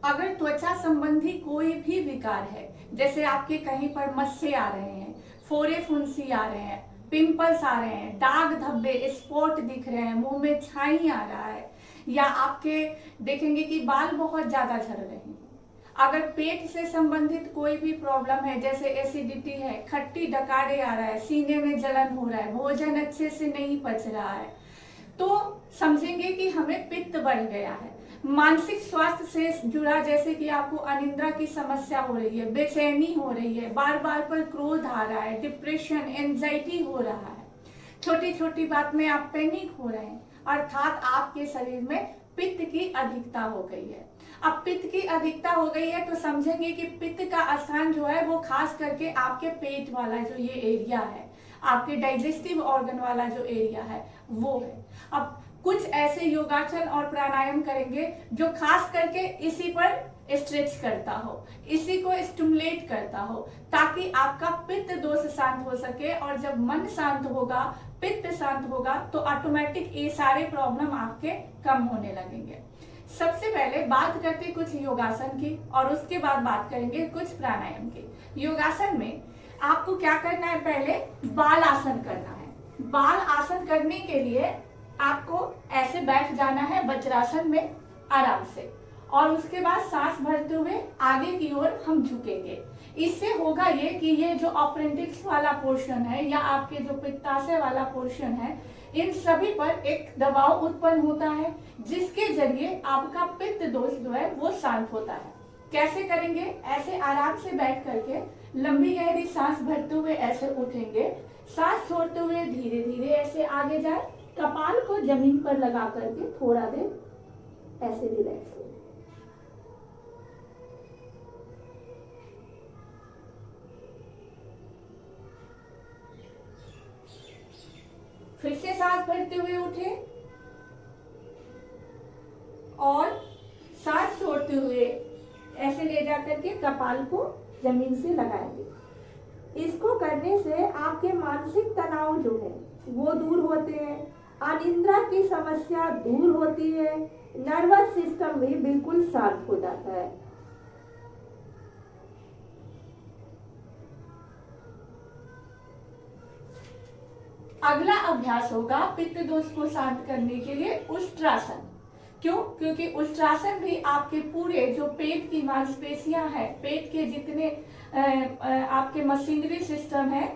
अगर त्वचा संबंधी कोई भी विकार है, जैसे आपके कहीं पर मस्से आ रहे हैं, फोरे फुंसी आ रहे हैं, पिंपल्स आ रहे हैं, दाग धब्बे स्पॉट दिख रहे हैं, मुंह में छाई आ रहा है, या आपके देखेंगे कि बाल बहुत ज्यादा झड़ रहे हैं, अगर पेट से संबंधित कोई भी प्रॉब्लम है, जैसे एसिडिटी है, खट्टी डकारे आ रहा है, सीने में जलन हो रहा है, भोजन अच्छे से नहीं पच रहा है, तो समझेंगे कि हमें पित्त बढ़ गया है। मानसिक स्वास्थ्य से जुड़ा, जैसे कि आपको अनिद्रा की समस्या हो रही है, बेचैनी हो रही है, बार बार पर क्रोध आ रहा है, डिप्रेशन एंजाइटी हो रहा है, छोटी छोटी बात में आप पैनिक हो रहे हैं, अर्थात आपके शरीर में पित्त की अधिकता हो गई है। अब पित्त की अधिकता हो गई है तो समझेंगे कि पित्त का स्थान जो है वो खास करके आपके पेट वाला जो ये एरिया है, आपके डाइजेस्टिव ऑर्गन वाला जो एरिया है वो है। अब कुछ ऐसे योगासन और प्राणायाम करेंगे जो खास करके इसी पर स्ट्रेच करता हो, इसी को स्टिमुलेट करता हो, ताकि आपका पित्त दोष शांत हो सके। और जब मन शांत होगा, पित्त शांत होगा, तो ऑटोमेटिक ये सारे प्रॉब्लम आपके कम होने लगेंगे। सबसे पहले बात करते हैं कुछ योगासन की, और उसके बाद बात करेंगे कुछ प्राणायाम की। योगासन में आपको क्या करना है, पहले बाल आसन करना है। बाल आसन करने के लिए आपको ऐसे बैठ जाना है वज्रासन में आराम से, और उसके बाद सांस भरते हुए आगे की ओर हम झुकेंगे। इससे होगा ये कि ये जो अपेंडिक्स वाला पोर्शन है या आपके जो पित्ताशय वाला पोर्शन है, इन सभी पर एक दबाव उत्पन्न होता है, जिसके जरिए आपका पित्त दोष जो है वो शांत होता है। कैसे करेंगे, ऐसे आराम से बैठ करके लंबी गहरी सांस भरते हुए ऐसे उठेंगे, सांस छोड़ते हुए धीरे धीरे ऐसे आगे जाए, कपाल को जमीन पर लगा करके थोड़ा देर ऐसे रिलैक्स हो। फिर से सांस भरते हुए उठे और सांस छोड़ते हुए ऐसे ले जाकर के कपाल को जमीन से लगाएंगे। इसको करने से आपके मानसिक तनाव जो है वो दूर होते हैं, अनिद्रा की समस्या दूर होती है, नर्वस सिस्टम भी बिल्कुल शांत हो जाता है। अगला अभ्यास होगा पित्त दोष को शांत करने के लिए उष्ट्रासन। क्यों? क्योंकि उष्ट्रासन भी आपके पूरे जो पेट की मांसपेशियां हैं, पेट के जितने आपके मशीनरी सिस्टम है,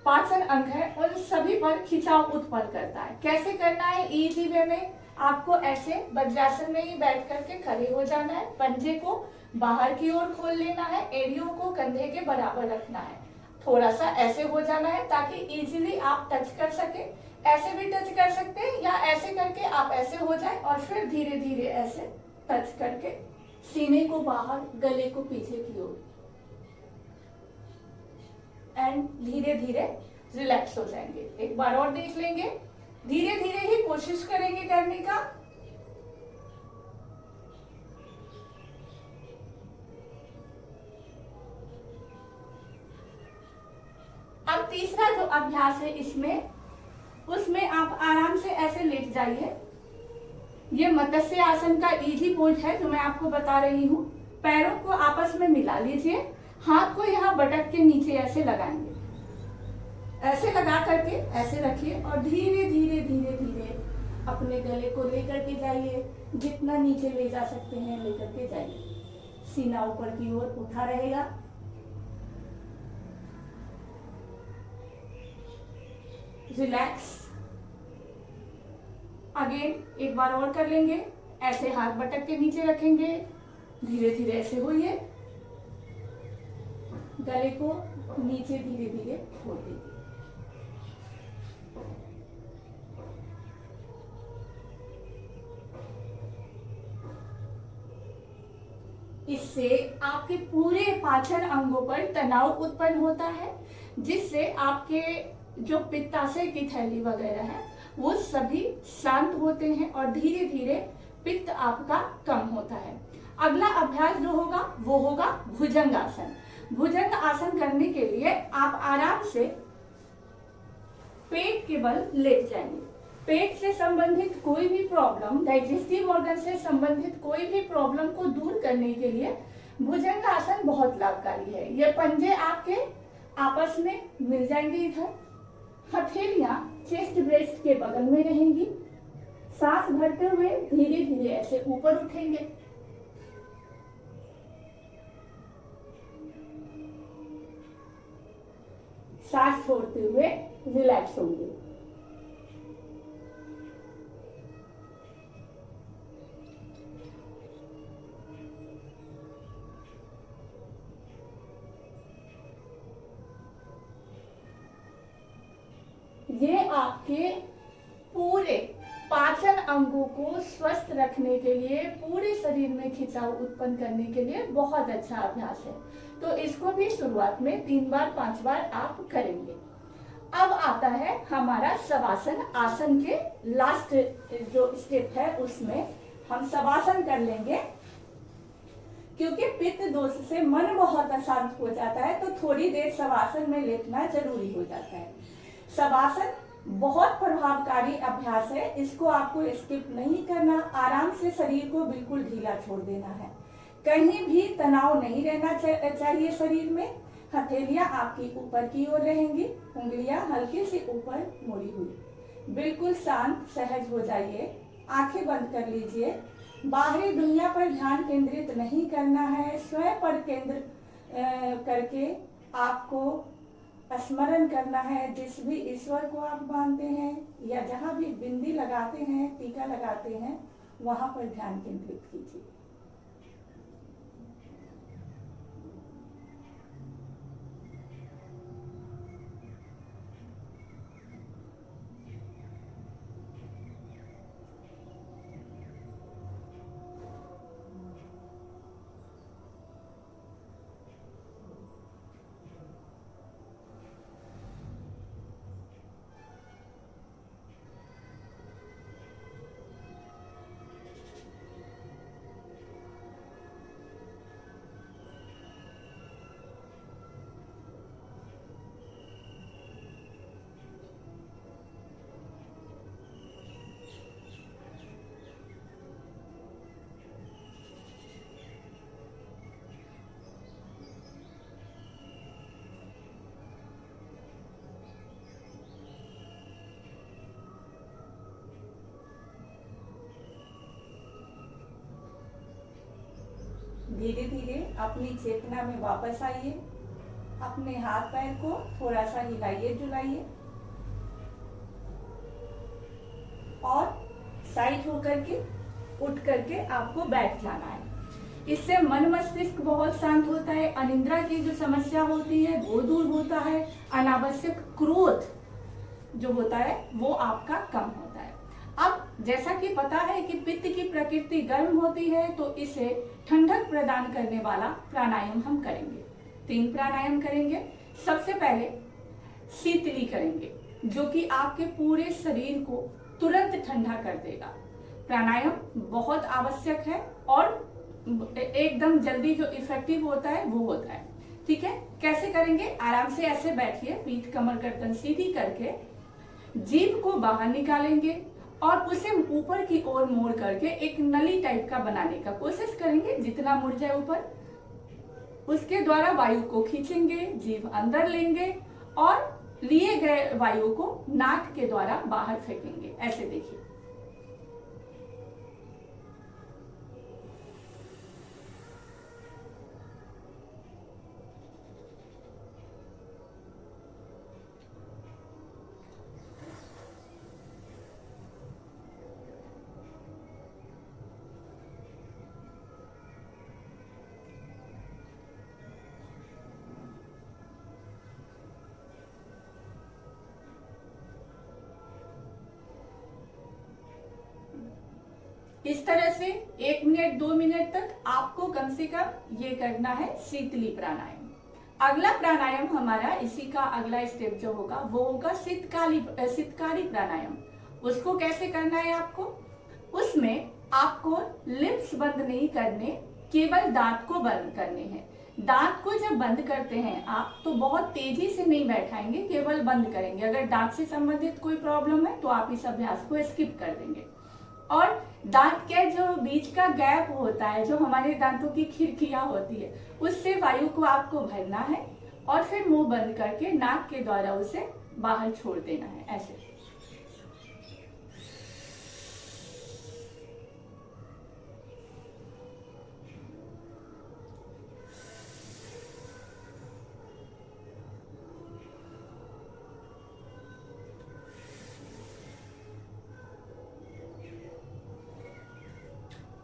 पाचन अंग है, उन सभी पर खिंचाव उत्पन्न करता है। कैसे करना है? इजी वे में आपको ऐसे वज्रासन में ही बैठ करके खड़े हो जाना है, पंजे को बाहर की ओर खोल लेना है, एड़ियों को कंधे के बराबर रखना है, थोड़ा सा ऐसे हो जाना है ताकि इजीली आप टच कर सके। ऐसे भी टच कर सकते हैं या ऐसे करके आप ऐसे हो जाए और फिर धीरे धीरे ऐसे टच करके सीने को बाहर, गले को पीछे की ओर, एंड धीरे धीरे रिलैक्स हो जाएंगे। एक बार और देख लेंगे, धीरे धीरे ही कोशिश करेंगे करने का। अब तीसरा जो अभ्यास है उसमें आप आराम से ऐसे लेट जाइए। ये मत्स्य आसन का इजी पोज है जो मैं आपको बता रही हूँ। पैरों को आपस में मिला लीजिए, हाथ को यहाँ बटक के नीचे ऐसे लगाएंगे, ऐसे लगा करके ऐसे रखिए और धीरे धीरे धीरे धीरे अपने गले को लेकर के जाइए, जितना नीचे ले जा सकते हैं लेकर के जाइए। सीना ऊपर की ओर उठा रहेगा। रिलैक्स। अगेन एक बार और कर लेंगे। ऐसे हाथ बटक के नीचे रखेंगे, धीरे धीरे ऐसे होइए, गले को नीचे धीरे धीरे छोड़ दीजिए। इससे आपके पूरे पाचन अंगों पर तनाव उत्पन्न होता है, जिससे आपके जो पित्ताशय की थैली वगैरह है वो सभी शांत होते हैं और धीरे धीरे पित्त आपका कम होता है। अगला अभ्यास जो होगा वो होगा भुजंग आसन। भुजंग आसन करने के लिए आप आराम से पेट के बल लेट जाएंगे। पेट से संबंधित कोई भी प्रॉब्लम, डाइजेस्टिव ऑर्गन से संबंधित कोई भी प्रॉब्लम को दूर करने के लिए भुजंगासन बहुत लाभकारी है। ये पंजे आपके आपस में मिल जाएंगे इधर, हथेलियां चेस्ट ब्रेस्ट के बगल में रहेंगी, सांस भरते हुए धीरे धीरे ऐसे ऊपर उठेंगे, सांस छोड़ते हुए रिलैक्स होंगे। ये आपके पूरे पाचन अंगों को स्वस्थ रखने के लिए, पूरे शरीर में खिंचाव उत्पन्न करने के लिए बहुत अच्छा अभ्यास है। तो इसको भी शुरुआत में 3 बार 5 बार आप करेंगे। अब आता है हमारा शवासन आसन के लास्ट जो स्टेप है, उसमें हम शवासन कर लेंगे। क्योंकि पित्त दोष से मन बहुत अशांत हो जाता है, तो थोड़ी देर शवासन में लेटना जरूरी हो जाता है। शवासन बहुत प्रभावकारी अभ्यास है, इसको आपको स्किप नहीं करना, आराम से शरीर को बिल्कुल ढीला छोड़ देना है। कहीं भी तनाव नहीं रहना चाहिए शरीर में। हथेलियां आपकी ऊपर की ओर रहेंगी, उंगलियां हल्की सी ऊपर मुड़ी हुई। बिल्कुल शांत सहज हो जाइए, आंखें बंद कर लीजिए। बाहरी दुनिया पर ध्यान केंद्रित नहीं करना है, स्वयं पर केंद्र करके आपको स्मरण करना है। जिस भी ईश्वर को आप मानते हैं या जहां भी बिंदी लगाते हैं, टीका लगाते हैं, वहां पर ध्यान केंद्रित कीजिए। धीरे धीरे अपनी चेतना में वापस आइए। अपने हाथ पैर को थोड़ा सा हिलाइए डुलाइए और साइड होकर के उठ करके आपको बैठ जाना है। इससे मन मस्तिष्क बहुत शांत होता है, अनिद्रा की जो समस्या होती है वो दूर होता है, अनावश्यक क्रोध जो होता है वो आपका कम होता है। अब जैसा कि पता है कि पित्त की प्रकृति गर्म होती है, तो इसे ठंडक प्रदान करने वाला प्राणायाम हम करेंगे। 3 प्राणायाम करेंगे। सबसे पहले शीतली करेंगे, जो कि आपके पूरे शरीर को तुरंत ठंडा कर देगा। प्राणायाम बहुत आवश्यक है और एकदम जल्दी जो इफेक्टिव होता है वो होता है। ठीक है, कैसे करेंगे? आराम से ऐसे बैठिए, पीठ कमर गर्दन सीधी करके जीभ को बाहर निकालेंगे और उसे ऊपर की ओर मोड़ करके एक नली टाइप का बनाने का कोशिश करेंगे। जितना मुड़ जाए ऊपर, उसके द्वारा वायु को खींचेंगे, जीभ अंदर लेंगे और लिए गए वायु को नाक के द्वारा बाहर फेंकेंगे। ऐसे देखिए। इस तरह से 1 मिनट 2 मिनट तक आपको कम से कम ये करना है शीतली प्राणायाम। अगला प्राणायाम हमारा, इसी का अगला स्टेप जो होगा वो होगा शीतकारी प्राणायाम। उसको कैसे करना है आपको? उसमें आपको लिप्स बंद नहीं करने, केवल दांत को बंद करने हैं। दांत को जब बंद करते हैं आप तो बहुत तेजी से नहीं बैठाएंगे, केवल बंद करेंगे। अगर दांत से संबंधित कोई प्रॉब्लम है तो आप इस अभ्यास को स्किप कर देंगे। और दांत के जो बीच का गैप होता है, जो हमारे दांतों की खिड़कियां होती है, उससे वायु को आपको भरना है और फिर मुंह बंद करके नाक के द्वारा उसे बाहर छोड़ देना है, ऐसे।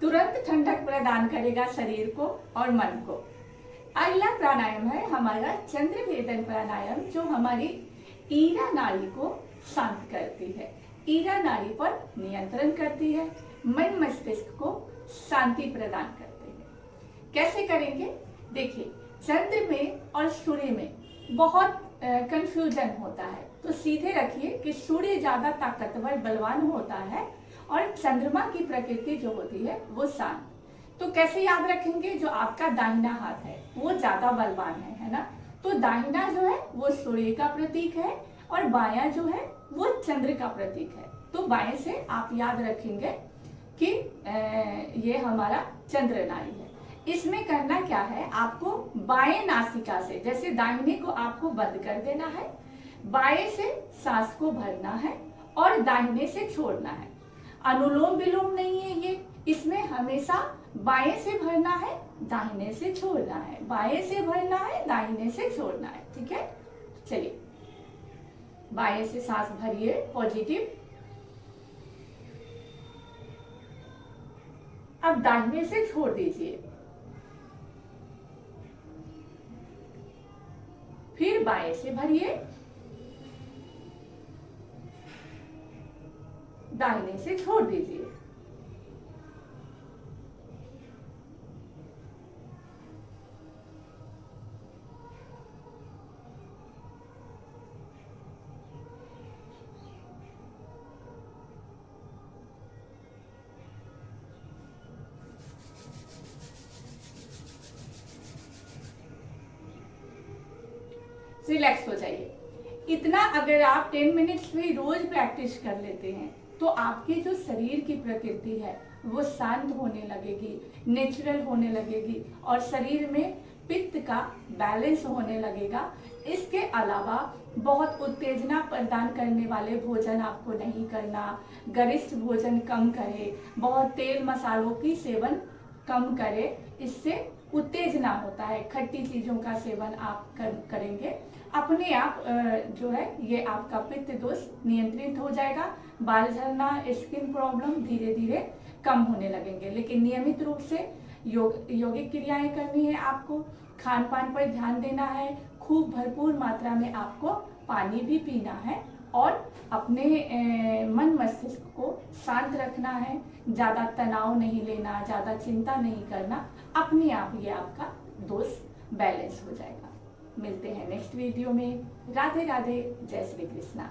तुरंत ठंडक प्रदान करेगा शरीर को और मन को। अगला प्राणायाम है हमारा चंद्र भेदन प्राणायाम, जो हमारी ईरा नाड़ी को शांत करती है, ईरा नाड़ी पर नियंत्रण करती है, मन मस्तिष्क को शांति प्रदान करती है। कैसे करेंगे? देखिए, चंद्र में और सूर्य में बहुत कंफ्यूजन होता है, तो सीधे रखिए कि सूर्य ज्यादा ताकतवर बलवान होता है और चंद्रमा की प्रकृति जो होती है वो शांत। तो कैसे याद रखेंगे? जो आपका दाहिना हाथ है वो ज्यादा बलवान है ना? तो दाहिना जो है वो सूर्य का प्रतीक है और बायां जो है वो चंद्र का प्रतीक है। तो बाएं से आप याद रखेंगे कि ये हमारा चंद्र नाड़ी है। इसमें करना क्या है, आपको बाएं नासिका से, जैसे दाहिने को आपको बंद कर देना है, बाएं से सांस को भरना है और दाहिने से छोड़ना है। अनुलोम विलोम नहीं है ये, इसमें हमेशा बाएं से भरना है, दाहिने से छोड़ना है, बाएं से भरना है, दाहिने से छोड़ना है। ठीक है, चलिए बाएं से सांस भरिए पॉजिटिव, अब दाहिने से छोड़ दीजिए, फिर बाएं से भरिए, दाहिने से छोड़ दीजिए। रिलैक्स हो जाइए। इतना अगर आप 10 मिनट्स में रोज प्रैक्टिस कर लेते हैं तो आपके जो शरीर की प्रकृति है वो शांत होने लगेगी, नेचुरल होने लगेगी और शरीर में पित्त का बैलेंस होने लगेगा। इसके अलावा बहुत उत्तेजना प्रदान करने वाले भोजन आपको नहीं करना, गरिष्ठ भोजन कम करें, बहुत तेल मसालों की सेवन कम करें, इससे उत्तेजना होता है। खट्टी चीजों का सेवन आप करेंगे, अपने आप जो है ये आपका पित्त दोष नियंत्रित हो जाएगा। बाल झड़ना, स्किन प्रॉब्लम धीरे धीरे कम होने लगेंगे। लेकिन नियमित रूप से यौगिक क्रियाएं करनी है आपको, खान पान पर ध्यान देना है, खूब भरपूर मात्रा में आपको पानी भी पीना है और अपने मन मस्तिष्क को शांत रखना है। ज्यादा तनाव नहीं लेना, ज्यादा चिंता नहीं करना, अपने आप ये आपका दोष बैलेंस हो जाएगा। मिलते हैं नेक्स्ट वीडियो में। राधे राधे, जय श्री कृष्णा।